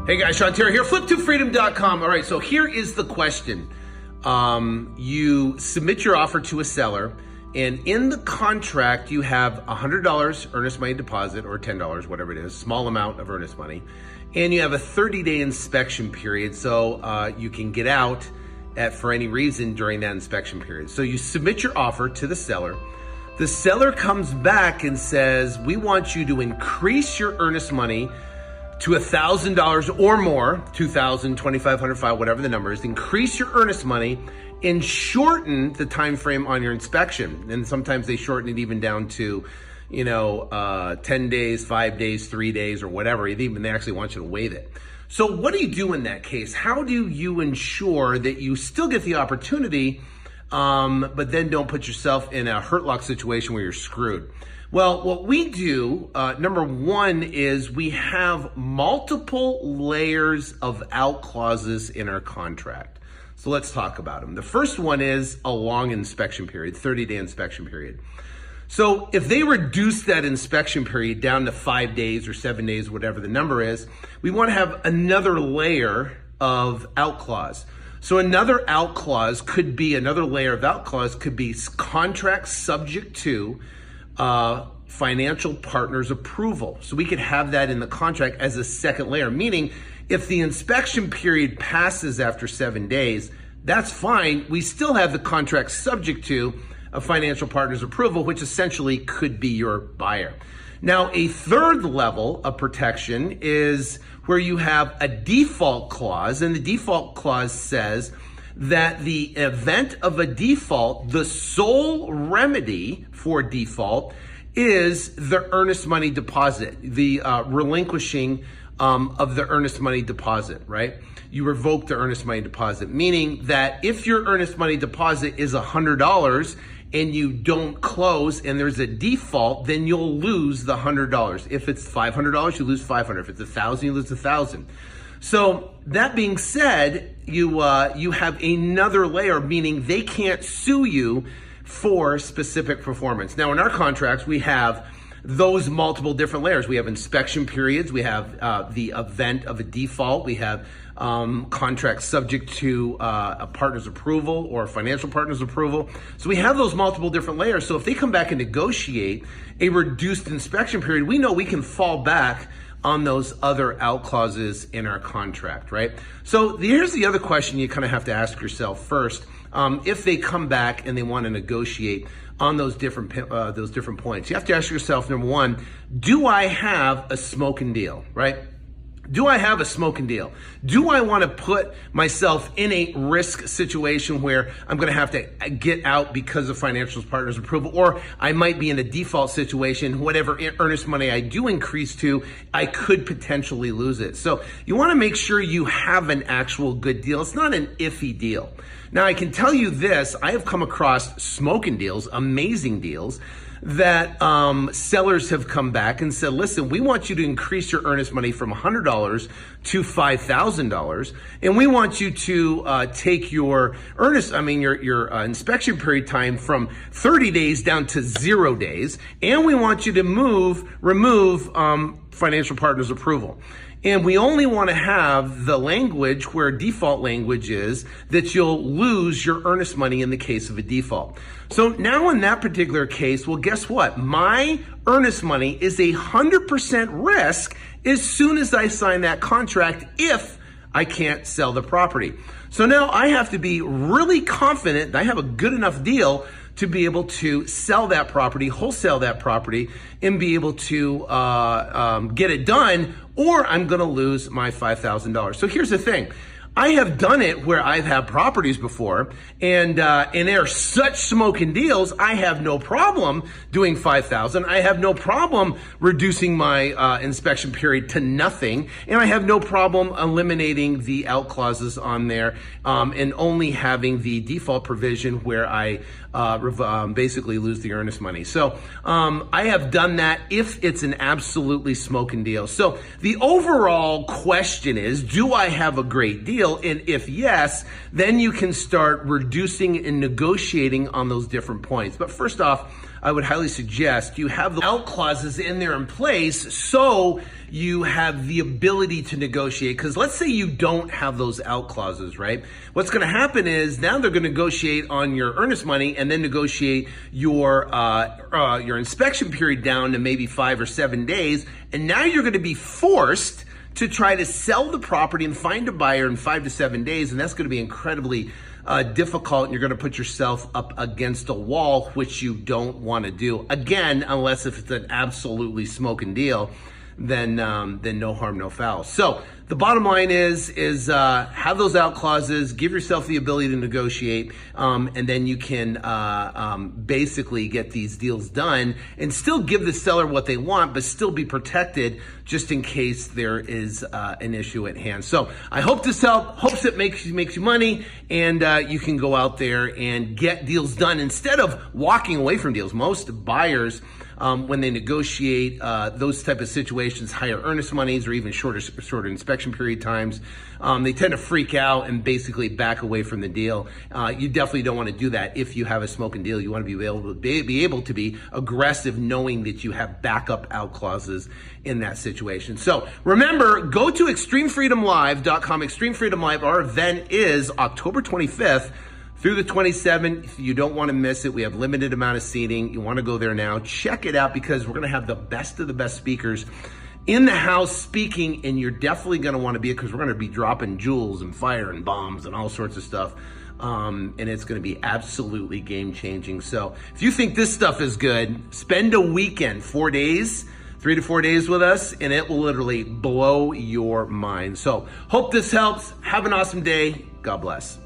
Hey guys, Sean Terry here, Flip2Freedom.com. All right, so here is the question. You submit your offer to a seller, and in the contract, you have $100 earnest money deposit, or $10, whatever it is, small amount of earnest money, and you have a 30-day inspection period, so you can get out for any reason during that inspection period. So you submit your offer to the seller. The seller comes back and says, we want you to increase your earnest money to $1,000 or more, $2,000, $2,500, $500, whatever the number is. Increase your earnest money and shorten the time frame on your inspection. And sometimes they shorten it even down to, 10 days, 5 days, 3 days, or whatever. Even they actually want you to waive it. So what do you do in that case? How do you ensure that you still get the opportunity, but then don't put yourself in a hurt lock situation where you're screwed? Well, what we do, number one, is we have multiple layers of out clauses in our contract. So let's talk about them. The first one is a long inspection period, 30-day inspection period. So if they reduce that inspection period down to 5 days or 7 days, whatever the number is, we want to have another layer of out clause. So another out clause could be, another layer of out clause could be contract subject to financial partner's approval. So we could have that in the contract as a second layer, meaning if the inspection period passes after 7 days, that's fine. We still have the contract subject to a financial partner's approval, which essentially could be your buyer. Now, a third level of protection is where you have a default clause, and the default clause says that the event of a default, the sole remedy for default is the earnest money deposit, the relinquishing of the earnest money deposit, right? You revoke the earnest money deposit, meaning that if your earnest money deposit is $100 and you don't close and there's a default, then you'll lose the $100. If it's $500, you lose $500. If it's $1,000, you lose $1,000. So that being said, you have another layer, meaning they can't sue you for specific performance. Now, in our contracts, we have those multiple different layers. We have inspection periods. We have the event of a default. We have contracts subject to a partner's approval or a financial partner's approval. So we have those multiple different layers. So if they come back and negotiate a reduced inspection period, we know we can fall back on those other out clauses in our contract, right? So here's the other question you kind of have to ask yourself first. If they come back and they want to negotiate on those different points, you have to ask yourself, number one, do I have a smoking deal, right? Do I have a smoking deal? Do I want to put myself in a risk situation where I'm going to have to get out because of financial partner's approval, or I might be in a default situation, whatever earnest money I do increase to, I could potentially lose it. So you want to make sure you have an actual good deal. It's not an iffy deal. Now, I can tell you this, I have come across smoking deals, amazing deals, that sellers have come back and said, listen, we want you to increase your earnest money from $100 to $5,000, and we want you to take your inspection period time from 30 days down to 0 days, and we want you to remove financial partner's approval. And we only want to have the language where default language is that you'll lose your earnest money in the case of a default. So now in that particular case, well, guess what? My earnest money is 100% risk as soon as I sign that contract if I can't sell the property. So now I have to be really confident that I have a good enough deal to be able to sell that property, wholesale that property, and be able to get it done, or I'm gonna lose my $5,000. So here's the thing. I have done it where I've had properties before, and they're such smoking deals, I have no problem doing $5,000. I have no problem reducing my inspection period to nothing, and I have no problem eliminating the out clauses on there, and only having the default provision where I basically lose the earnest money. So I have done that if it's an absolutely smoking deal. So the overall question is, do I have a great deal? And if yes, then you can start reducing and negotiating on those different points. But first off, I would highly suggest you have the out clauses in there in place so you have the ability to negotiate. Because let's say you don't have those out clauses, right? What's going to happen is now they're going to negotiate on your earnest money and then negotiate your inspection period down to maybe 5 or 7 days. And now you're going to be forced to try to sell the property and find a buyer in 5 to 7 days. And that's going to be incredibly difficult, and you're going to put yourself up against a wall, which you don't want to do. Again, unless if it's an absolutely smoking deal, then no harm, no foul. So the bottom line is have those out clauses, give yourself the ability to negotiate, and then you can basically get these deals done and still give the seller what they want, but still be protected just in case there is an issue at hand. So I hope this hopes it makes you money, and you can go out there and get deals done instead of walking away from deals. Most buyers, when they negotiate those type of situations, higher earnest monies or even shorter inspection period times, they tend to freak out and basically back away from the deal. You definitely don't want to do that if you have a smoking deal. You want to be able to be aggressive, knowing that you have backup out clauses in that situation. So remember, go to extremefreedomlive.com. Extreme Freedom Live, our event is October 25th through the 27th. You don't want to miss it. We have limited amount of seating. You want to go there now. Check it out, because we're going to have the best of the best speakers in the house speaking, and you're definitely going to want to be it, because we're going to be dropping jewels and fire and bombs and all sorts of stuff. And it's going to be absolutely game changing. So if you think this stuff is good, spend a weekend, 4 days, 3 to 4 days with us, and it will literally blow your mind. So hope this helps. Have an awesome day. God bless.